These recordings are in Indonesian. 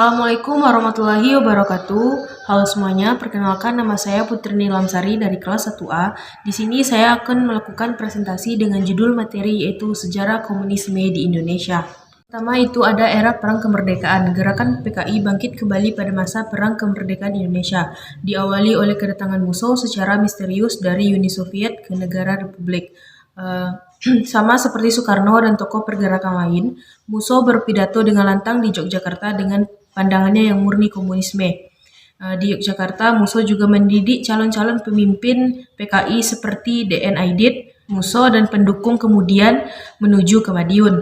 Assalamualaikum warahmatullahi wabarakatuh. Halo semuanya, perkenalkan nama saya Putri Nilamsari dari kelas 1A. Di sini saya akan melakukan presentasi dengan judul materi yaitu Sejarah Komunisme di Indonesia. Pertama itu ada era Perang Kemerdekaan. Gerakan PKI bangkit kembali pada masa Perang Kemerdekaan Indonesia, diawali oleh kedatangan musuh secara misterius dari Uni Soviet ke negara Republik. Sama seperti Soekarno dan tokoh pergerakan lain, Musso berpidato dengan lantang di Yogyakarta dengan pandangannya yang murni komunisme. Di Yogyakarta, Musso juga mendidik calon-calon pemimpin PKI seperti DN Aidit, Musso dan pendukung kemudian menuju ke Madiun.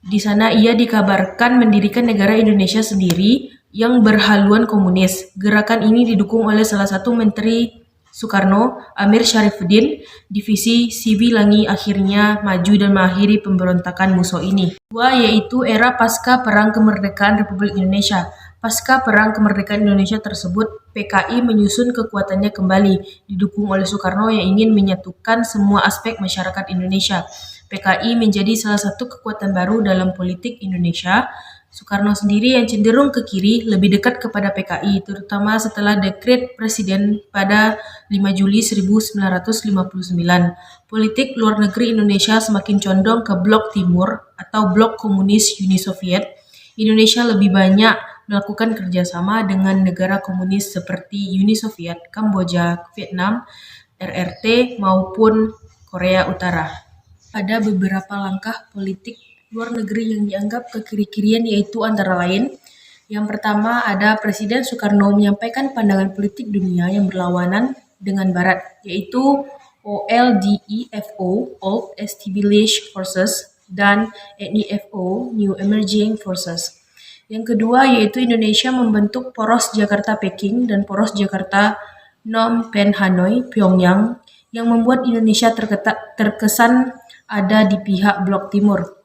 Di sana ia dikabarkan mendirikan negara Indonesia sendiri yang berhaluan komunis. Gerakan ini didukung oleh salah satu menteri Soekarno, Amir Syarifuddin. Divisi Sibilangi akhirnya maju dan mengakhiri pemberontakan Musso ini. Kedua yaitu era pasca Perang Kemerdekaan Republik Indonesia. Pasca Perang Kemerdekaan Indonesia tersebut, PKI menyusun kekuatannya kembali, didukung oleh Soekarno yang ingin menyatukan semua aspek masyarakat Indonesia. PKI menjadi salah satu kekuatan baru dalam politik Indonesia. Soekarno sendiri yang cenderung ke kiri lebih dekat kepada PKI, terutama setelah dekret Presiden pada 5 Juli 1959. Politik luar negeri Indonesia semakin condong ke blok timur atau blok komunis Uni Soviet. Indonesia lebih banyak melakukan kerjasama dengan negara komunis seperti Uni Soviet, Kamboja, Vietnam, RRT, maupun Korea Utara. Ada beberapa langkah politik luar negeri yang dianggap kekiri-kirian yaitu antara lain, yang pertama ada Presiden Soekarno menyampaikan pandangan politik dunia yang berlawanan dengan Barat, yaitu OLDEFO, Old Established Forces, dan NEFO, New Emerging Forces. Yang kedua yaitu Indonesia membentuk poros Jakarta-Peking dan poros Jakarta Phnom Penh Hanoi Pyongyang yang membuat Indonesia terkesan ada di pihak blok timur.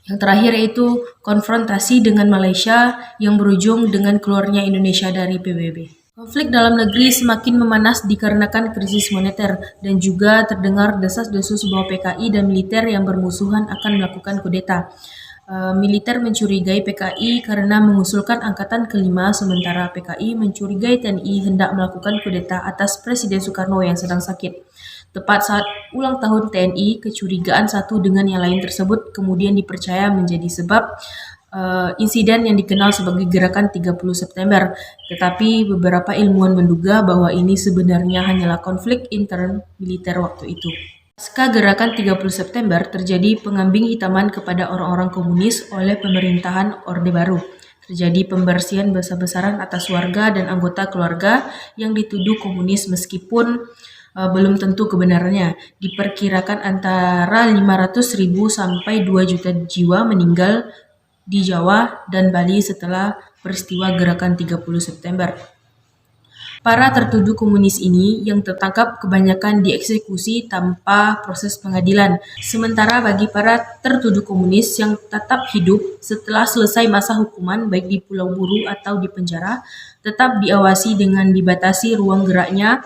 Yang terakhir yaitu konfrontasi dengan Malaysia yang berujung dengan keluarnya Indonesia dari PBB. Konflik dalam negeri semakin memanas dikarenakan krisis moneter dan juga terdengar desas-desus bahwa PKI dan militer yang bermusuhan akan melakukan kudeta. Militer mencurigai PKI karena mengusulkan angkatan kelima, sementara PKI mencurigai TNI hendak melakukan kudeta atas Presiden Soekarno yang sedang sakit. Tepat saat ulang tahun TNI, kecurigaan satu dengan yang lain tersebut kemudian dipercaya menjadi sebab insiden yang dikenal sebagai Gerakan 30 September. Tetapi beberapa ilmuwan menduga bahwa ini sebenarnya hanyalah konflik intern militer waktu itu. Pasca Gerakan 30 September terjadi pengambing hitaman kepada orang-orang komunis oleh pemerintahan Orde Baru. Terjadi pembersihan besar-besaran atas warga dan anggota keluarga yang dituduh komunis meskipun belum tentu kebenarannya. Diperkirakan antara 500.000 sampai 2 juta jiwa meninggal di Jawa dan Bali setelah peristiwa Gerakan 30 September. Para tertuduh komunis ini yang tertangkap kebanyakan dieksekusi tanpa proses pengadilan. Sementara bagi para tertuduh komunis yang tetap hidup setelah selesai masa hukuman baik di Pulau Buru atau di penjara, tetap diawasi dengan dibatasi ruang geraknya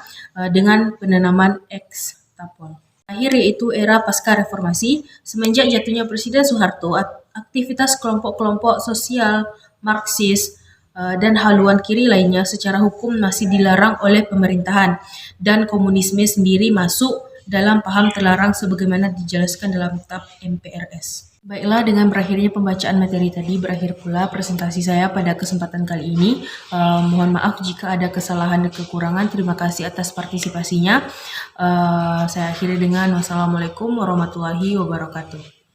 dengan penanaman ex-tapol. Akhir yaitu era pasca reformasi. Semenjak jatuhnya Presiden Soeharto, aktivitas kelompok-kelompok sosial Marxis dan haluan kiri lainnya secara hukum masih dilarang oleh pemerintahan, dan komunisme sendiri masuk dalam paham terlarang sebagaimana dijelaskan dalam kitab MPRS. Baiklah, dengan berakhirnya pembacaan materi tadi, berakhir pula presentasi saya pada kesempatan kali ini. Mohon maaf jika ada kesalahan dan kekurangan. Terima kasih atas partisipasinya. Saya akhiri dengan wassalamualaikum warahmatullahi wabarakatuh.